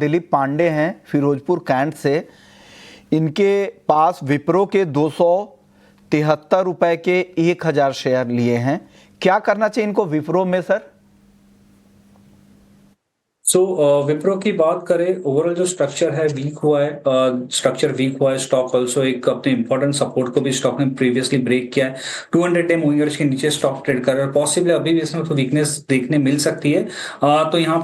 दिलीप पांडे हैं फिरोजपुर कैंट से। इनके पास विप्रो के 273 रुपए के 1000 शेयर लिए हैं। क्या करना चाहिए इनको विप्रो में सर? विप्रो की बात करें, ओवरऑल जो स्ट्रक्चर है वीक हुआ है, स्टॉक ऑल्सो एक अपने इंपॉर्टेंट सपोर्ट को भी स्टॉक ने प्रीवियसली ब्रेक किया है। 200 डे मूविंग एवरेज के नीचे स्टॉक ट्रेड कर रहा है, पॉसिबल अभी भी इसमें तो वीकनेस देखने मिल सकती है। तो यहाँ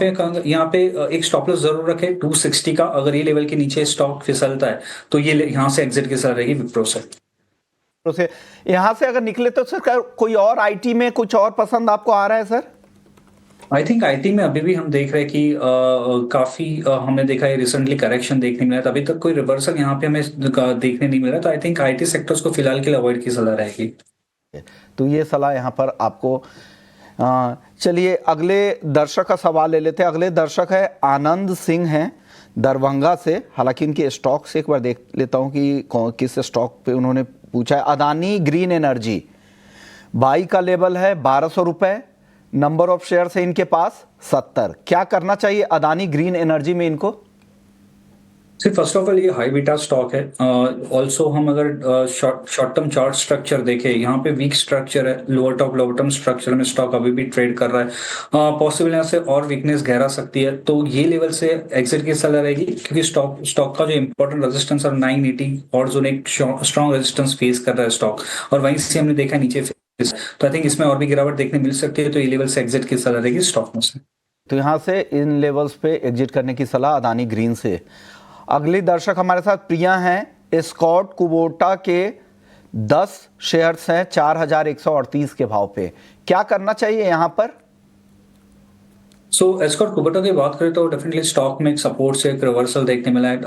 पे एक स्टॉप लॉस जरूर रखे 260 का। अगर ये लेवल के नीचे स्टॉक फिसलता है तो ये यहाँ से एग्जिट की सलाह रहेगी विप्रो से। यहाँ से अगर निकले तो सर कोई और आईटी में कुछ और पसंद आपको आ रहा है सर? आई थिंक आईटी में अभी भी हम देख रहे हैं कि काफी हमने देखा है रिसेंटली करेक्शन देखने मिला था, अभी तक कोई रिवर्सल यहाँ पे हमें देखने नहीं मिला। तो आई थिंक आईटी सेक्टर्स को फिलहाल के लिए अवॉइड की सलाह रहेगी। तो ये सलाह यहाँ पर आपको। चलिए अगले दर्शक का सवाल ले लेते हैं। अगले दर्शक है आनंद सिंह हैं दरभंगा से। हालांकि इनके स्टॉक से एक बार देख लेता हूँ कि किस स्टॉक पे उन्होंने पूछा है। अदानी ग्रीन एनर्जी, बाई का लेवल है 1200 रुपए, नंबर ऑफ शेयर है इनके पास 70। क्या करना चाहिए अदानी ग्रीन एनर्जी में इनको? फर्स्ट ऑफ ऑल ये हाई बीटा स्टॉक है। ऑल्सो हम अगर शॉर्ट टर्म चार्ट स्ट्रक्चर देखें, यहाँ पे वीक स्ट्रक्चर है, लोअर टॉप स्ट्रक्चर में स्टॉक अभी भी ट्रेड कर रहा है। पॉसिबल यहाँ से और वीकनेस गहरा सकती है, तो ये लेवल से एग्जिट की सलाह रहेगी, क्योंकि स्टॉक का जो इंपॉर्टेंट रेजिस्टेंस और 980 और जो एक स्ट्रॉन्ग रेजिस्टेंस फेस कर रहा है स्टॉक, और वहीं से हमने देखा नीचे। तो आई थिंक इसमें और भी गिरावट देखने मिल सकती है, तो ये लेवल से एग्जिट की सलाह रहेगी स्टॉक में से। तो यहाँ से इन लेवल्स पे एग्जिट करने की सलाह अदानी ग्रीन से। अगली दर्शक हमारे साथ प्रिया हैं। स्कॉट कुबोटा के 10 शेयर्स हैं 4138 के भाव पे। क्या करना चाहिए यहाँ पर? एस्कॉर्ट कुबोटा की बात करें तो डेफिनेटली स्टॉक में एक सपोर्ट से एक रिवर्सल देखने मिला है।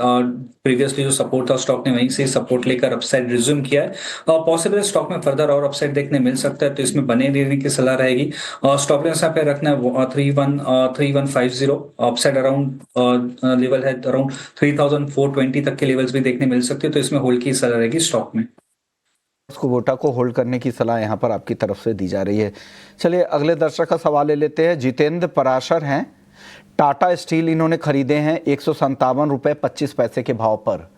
प्रीवियसली जो सपोर्ट था स्टॉक ने वहीं से सपोर्ट लेकर अपसाइड रिज्यूम किया है। पॉसिबल स्टॉक में फर्दर और अपसाइड देखने मिल सकता है, तो इसमें बने रहने की सलाह रहेगी। स्टॉप लॉस यहाँ पे रखना है 3150। अपसाइड अराउंड लेवल है अराउंड 3420 तक के लेवल्स भी देखने मिल सकते हैं, तो इसमें होल्ड की सलाह रहेगी स्टॉक में। कुबोटा को होल्ड करने की सलाह यहाँ पर आपकी तरफ से दी जा रही है। चलिए अगले दर्शक का सवाल ले लेते हैं। जितेंद्र पराशर हैं, टाटा स्टील इन्होंने खरीदे हैं 157 रुपये 25 पैसे के भाव पर।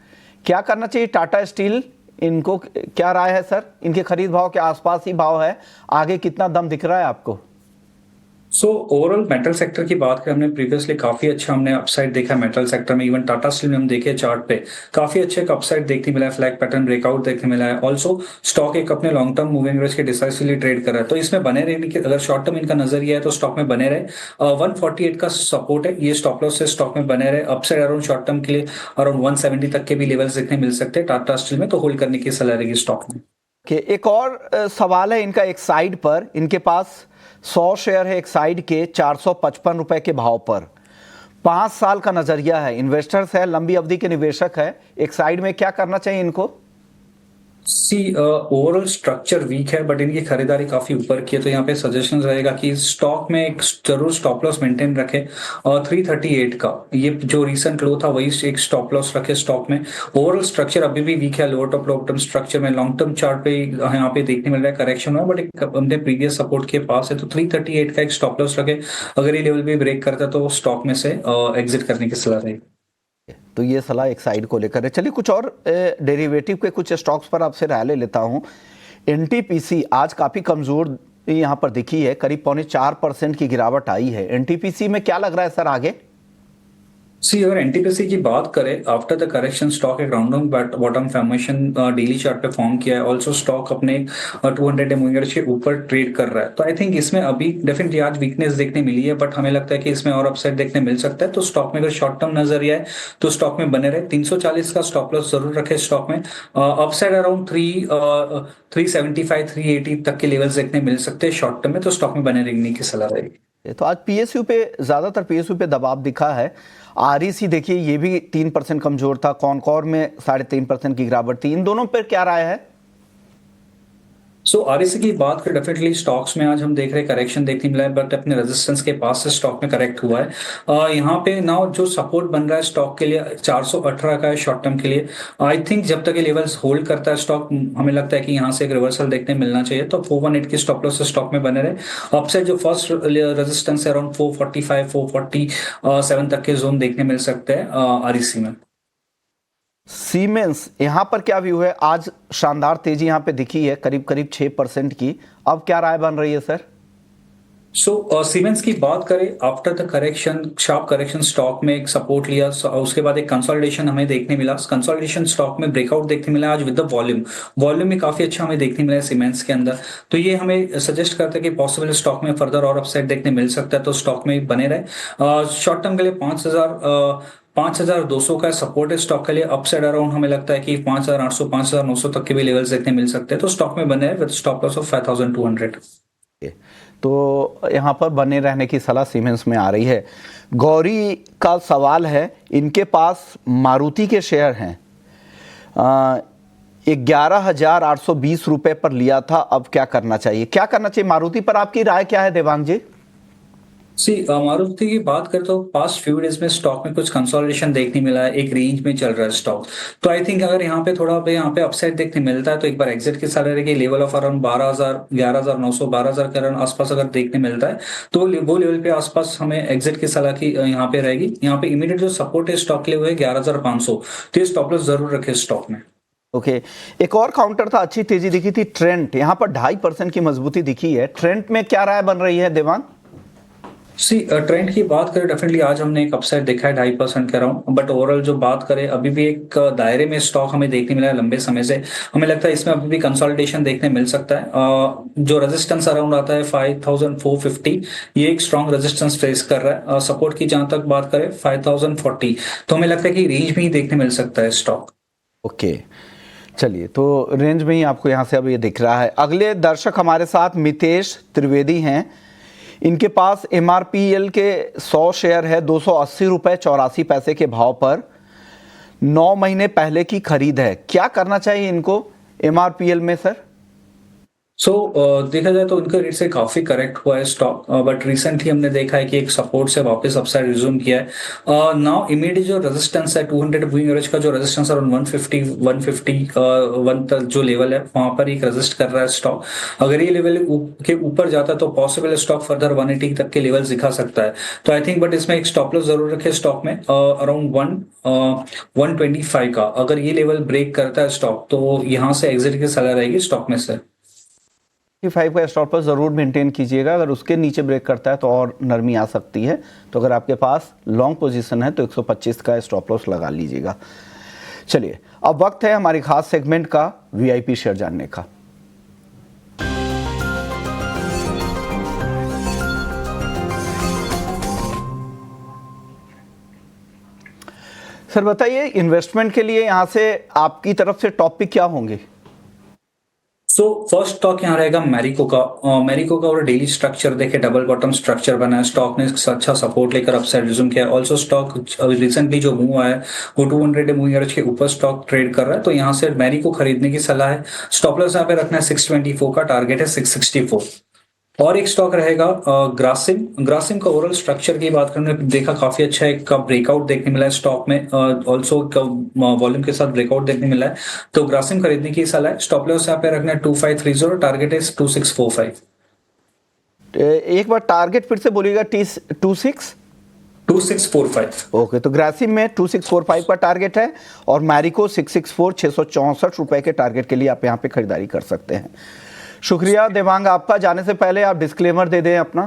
क्या करना चाहिए टाटा स्टील? इनको क्या राय है सर? इनके खरीद भाव के आसपास ही भाव है, आगे कितना दम दिख रहा है आपको? ओवरऑल मेटल सेक्टर की बात करें, हमने प्रीवियसली काफी अच्छा हमने अपसाइड देखा मेटल सेक्टर में। इवन टाटा स्टील में हम देखे चार्ट पे काफी अच्छे का अपसाइड देखने मिला है, फ्लैग पैटर्न ब्रेकआउट देखने मिला है। ऑल्सो स्टॉक एक अपने लॉन्ग टर्म मूविंग एवरेज के डिसाइसिवली ट्रेड कर रहा है, तो इसमें बने रहने की अगर शॉर्ट टर्म इनका नजरिया है तो स्टॉक में बने रहे। 148 का सपोर्ट है, ये स्टॉप लॉस से स्टॉक में बने रहे। अपसाइड अराउंड शॉर्ट टर्म के लिए अराउंड 170 तक के भी लेवल्स देखने मिल सकते हैं टाटा स्टील में, तो होल्ड करने की सलाह रहेगी स्टॉक में। एक और सवाल है इनका एक साइड पर। इनके पास 100 शेयर है एक साइड के 455 रुपए के भाव पर। 5 साल का नजरिया है, इन्वेस्टर्स है, लंबी अवधि के निवेशक है एक साइड में। क्या करना चाहिए इनको? ओवरऑल स्ट्रक्चर वीक है, बट इनकी खरीदारी काफी ऊपर की है, तो यहाँ पे सजेशन रहेगा कि स्टॉक में एक जरूर स्टॉप लॉस मेंटेन रखे। और 338 का ये जो रिसेंट लो था वही एक स्टॉप लॉस रखे स्टॉक में। ओवरऑल स्ट्रक्चर अभी भी वीक है, lower top long term structure में लॉन्ग टर्म चार्ट पे यहाँ पे देखने मिल रहा है करेक्शन हुआ, बट एक अपने प्रीवियस सपोर्ट के पास है, तो 338 का एक स्टॉप लॉस रखे। अगर ये लेवल भी ब्रेक करता है तो स्टॉक में से एग्जिट करने की सलाह रहेगी। तो ये सलाह एक साइड को लेकर है। चलिए कुछ और डेरिवेटिव के कुछ स्टॉक्स पर आपसे राय ले लेता हूं। एनटीपीसी आज काफी कमजोर यहां पर दिखी है, करीब 4.25% की गिरावट आई है। एनटीपीसी में क्या लग रहा है सर आगे? अगर एनटीपीसी की बात करें, आफ्टर द करेक्शन स्टॉक एक round bottom formation daily chart पे फॉर्म किया है। ऑल्सो स्टॉक अपने 200 डे मूविंग एवरेज के ऊपर ट्रेड कर रहा है, तो आई थिंक इसमें अभी डेफिनेटली आज वीकनेस देखने मिली है, बट हमें लगता है कि इसमें और अपसाइड देखने मिल सकता है। तो स्टॉक में अगर शॉर्ट टर्म नजरिया है तो स्टॉक में बने रहे। 340 का स्टॉप लॉस जरूर रखे स्टॉक में। अपसाइड अराउंड 375 380 तक के लेवल्स देखने मिल सकते हैं शॉर्ट टर्म में, तो स्टॉक में बने रहने की सलाह रहेगी। तो आज पीएसयू पे ज्यादातर पीएसयू पे दबाव दिखा है। आरईसी देखिए ये भी 3% कमजोर था, कॉनकॉर में 3.5% की गिरावट थी। इन दोनों पर क्या राय है? सो आरएससी की बात करें, डेफिनेटली स्टॉक्स में आज हम देख रहे हैं करेक्शन देखने मिला है, बट अपने रेजिस्टेंस के पास से स्टॉक में करेक्ट हुआ है। यहाँ पे नाउ जो सपोर्ट बन रहा है स्टॉक के लिए 418 का है शॉर्ट टर्म के लिए। आई थिंक जब तक ये लेवल्स होल्ड करता है स्टॉक, हमें लगता है कि यहाँ से एक रिवर्सल देखने मिलना चाहिए, तो 418 की स्टॉप लॉस से स्टॉक में बने रहे। अपसाइड जो फर्स्ट रेजिस्टेंस है अराउंड 445 447 तक के जोन देखने मिल सकते हैं आरईसी में। सीमेंस यहाँ पर क्या व्यू है? आज शानदार तेजी यहाँ पे दिखी है, करीब करीब 6% की। अब क्या राय बन रही है सर? सो सीमेंस की बात करें, after the correction, sharp correction, stock में एक सपोर्ट लिया, उसके बाद एक कंसोलिडेशन हमें देखने मिला। कंसोलिडेशन स्टॉक में ब्रेकआउट देखने मिला आज विद द वॉल्यूम में काफी अच्छा हमें देखने मिला है सीमेंस के अंदर। तो ये हमें सजेस्ट करता है कि पॉसिबल स्टॉक में फर्दर और अपसाइड देखने मिल सकता है, तो स्टॉक में बने रहे। शॉर्ट टर्म के लिए 5200 का सपोर्ट है स्टॉक के लिए। अपसाइड अराउंड हमें लगता है कि 5800 5900 तक के भी लेवल्स देखने मिल सकते हैं, तो स्टॉक में बने हैं विद स्टॉप लॉस ऑफ 5200। तो यहाँ पर बने रहने की सलाह सीमेंस में आ रही है। गौरी का सवाल है, इनके पास मारुति के शेयर हैं, 11,820 रुपए पर लिया था, अब क्या करना चाहिए? क्या करना चाहिए मारुति पर? आपकी राय क्या है देवांग जी? मारुति की बात करें तो पास्ट फ्यू डेज में स्टॉक में कुछ कंसोलिडेशन देखने मिला है, एक रेंज में चल रहा है स्टॉक। तो आई थिंक अगर यहाँ पे थोड़ा यहाँ पे अपसाइड देखने मिलता है, तो एक बार एग्जिट की सैलरी के लेवल ऑफ अराउंड 12,000 11,900 12,000 के अराउंड आसपास अगर देखने मिलता है, तो वो लेवल पे आसपास हमें एग्जिट की सलाह की यहाँ पे रहेगी। यहाँ पे इमीडिएट जो सपोर्ट है स्टॉक के लिए वो है 11,500, तो ये स्टॉप लॉस जरूर रखे स्टॉक में। ओके एक और काउंटर था, अच्छी तेजी दिखी थी, ट्रेंट। यहाँ पर 2.5% की मजबूती दिखी है। ट्रेंट में क्या राय बन रही है देवांग? ट्रेंड की बात करें, डेफिनेटली आज हमने एक अपसाइड देखा है 2.5% के अराउंड, बट ओवरऑल जो बात करें अभी भी एक दायरे में स्टॉक हमें देखने मिला है लंबे समय से। हमें लगता है इसमें अभी भी कंसोलिडेशन देखने मिल सकता है। जो रेजिस्टेंस अराउंड आता है 5,450, ये एक स्ट्रॉन्ग रेजिस्टेंस फेस कर रहा है। सपोर्ट की जहां तक बात करें 5,040, तो हमें लगता है कि रेंज में ही देखने मिल सकता है स्टॉक। ओके चलिए, तो रेंज में ही आपको यहाँ से अब ये दिख रहा है। अगले दर्शक हमारे साथ मितेश त्रिवेदी हैं। इनके पास MRPL के 100 शेयर है, 280 रुपये 84 पैसे के भाव पर। 9 महीने पहले की खरीद है। क्या करना चाहिए इनको MRPL में सर? देखा जाए तो उनका रेट से काफी करेक्ट हुआ है स्टॉक, बट रिसेंटली हमने देखा है कि एक सपोर्ट से वापस अपसाइड रिज्यूम किया है। नाउ इमीडिएट जो रेजिस्टेंस है 200 मूविंग एवरेज का, जो रेजिस्टेंस अराउंड 151 तक जो लेवल है वहां पर एक रेजिस्ट कर रहा है स्टॉक। अगर ये लेवल के ऊपर जाता है तो पॉसिबल स्टॉक फर्दर 180 तक के लेवल दिखा सकता है। तो आई थिंक बट इसमें एक स्टॉप लॉस जरूर रखे स्टॉक में अराउंड 125 का। अगर ये लेवल ब्रेक करता है स्टॉक, तो यहाँ से एग्जिट की सलाह रहेगी स्टॉक में से। 5 का स्टॉप लॉस ज़रूर मेंटेन कीजिएगा। अगर उसके नीचे ब्रेक करता है तो और नरमी आ सकती है। तो अगर आपके पास लॉन्ग पोजीशन है तो 125 का स्टॉप लॉस लगा लीजिएगा। चलिए, अब वक्त है हमारी खास सेगमेंट का, VIP शेयर जानने का। सर बताइए, इन्वेस्टमेंट के लिए यहाँ से आपकी तरफ से टॉप पिक क्या होंगे? फर्स्ट स्टॉक यहाँ रहेगा मैरिको का। मैरिको का और डेली स्ट्रक्चर देखे डबल बॉटम स्ट्रक्चर बना है। स्टॉक ने अच्छा सपोर्ट लेकर अपसाइड रिज्यूम किया है। ऑल्सो स्टॉक रिसेंटली जो मूव आया है वो 200 मूविंग एवरेज के ऊपर स्टॉक ट्रेड कर रहा है, तो यहाँ से मैरिको खरीदने की सलाह है। स्टॉप लॉस यहाँ पे रखना है 624 का, टारगेट है 664। और एक स्टॉक रहेगा ग्रासिम का ओवरऑल स्ट्रक्चर की बात करने देखा काफी अच्छा है, का ब्रेकआउट देखने मिला है स्टॉक में। ऑल्सो वॉल्यूम के साथ ब्रेकआउट देखने मिला है, तो ग्रासिम खरीदने की सलाह है। स्टॉप लॉस यहाँ पे रखना है 2530, टारगेट है 2645। एक बार टारगेट फिर से बोलिएगा। 2645। ओके, तो ग्रासिम में 2645 का टारगेट है और मैरिको 664 664 रुपए के टारगेट के लिए आप यहाँ पे खरीदारी कर सकते हैं। शुक्रिया देवांग आपका। जाने से पहले आप डिस्क्लेमर दे दें अपना।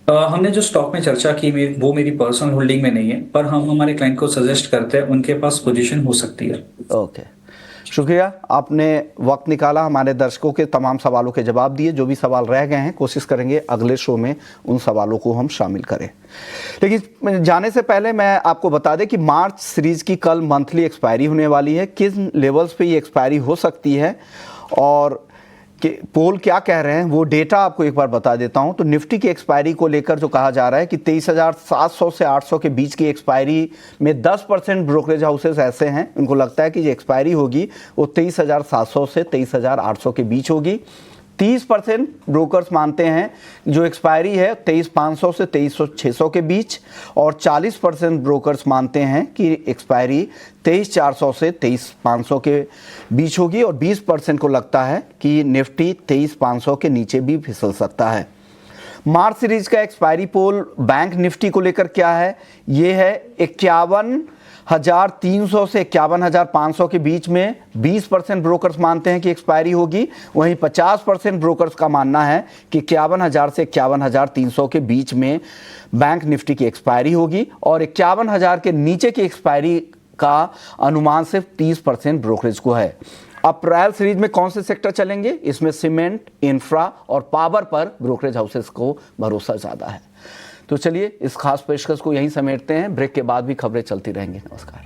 हमने जो स्टॉक में चर्चा की वो मेरी पर्सनल होल्डिंग में नहीं है, पर हम हमारे क्लाइंट को सजेस्ट करते हैं, उनके पास पोजीशन हो सकती है। ओके, शुक्रिया, आपने वक्त निकाला, हमारे दर्शकों के तमाम सवालों के जवाब दिए। जो भी सवाल रह गए हैं कोशिश करेंगे अगले शो में उन सवालों को हम शामिल करें। लेकिन जाने से पहले मैं आपको बता दें कि मार्च सीरीज की कल मंथली एक्सपायरी होने वाली है। किस लेवल्स पे ये एक्सपायरी हो सकती है और कि पोल क्या कह रहे हैं वो डेटा आपको एक बार बता देता हूं। तो निफ्टी की एक्सपायरी को लेकर जो कहा जा रहा है कि 23,700 से 800 के बीच की एक्सपायरी में 10% ब्रोकरेज हाउसेस ऐसे हैं, उनको लगता है कि जो एक्सपायरी होगी वो 23,700 से 23,800 के बीच होगी। 30% ब्रोकर्स मानते हैं जो एक्सपायरी है 23,500 से 23,600 के बीच, और 40% ब्रोकर्स मानते हैं कि एक्सपायरी 23,400 से 23,500 के बीच होगी, और 20% को लगता है कि निफ्टी 23,500 के नीचे भी फिसल सकता है। मार्च सीरीज का एक्सपायरी पोल बैंक निफ्टी को लेकर क्या है, ये है 51,300 से 51,500 के बीच में 20% ब्रोकर्स मानते हैं कि एक्सपायरी होगी, वहीं 50% ब्रोकर्स का मानना है कि 51,000 से 51,300 के बीच में बैंक निफ्टी की एक्सपायरी होगी, और 51,000 के नीचे की एक्सपायरी का अनुमान सिर्फ 30% ब्रोकरेज को है। अप्रैल सीरीज में कौन से सेक्टर चलेंगे, इसमें सीमेंट, इंफ्रा और पावर पर ब्रोकरेज हाउसेस को भरोसा ज़्यादा है। तो चलिए इस खास पेशकश को यहीं समेटते हैं। ब्रेक के बाद भी खबरें चलती रहेंगी। नमस्कार।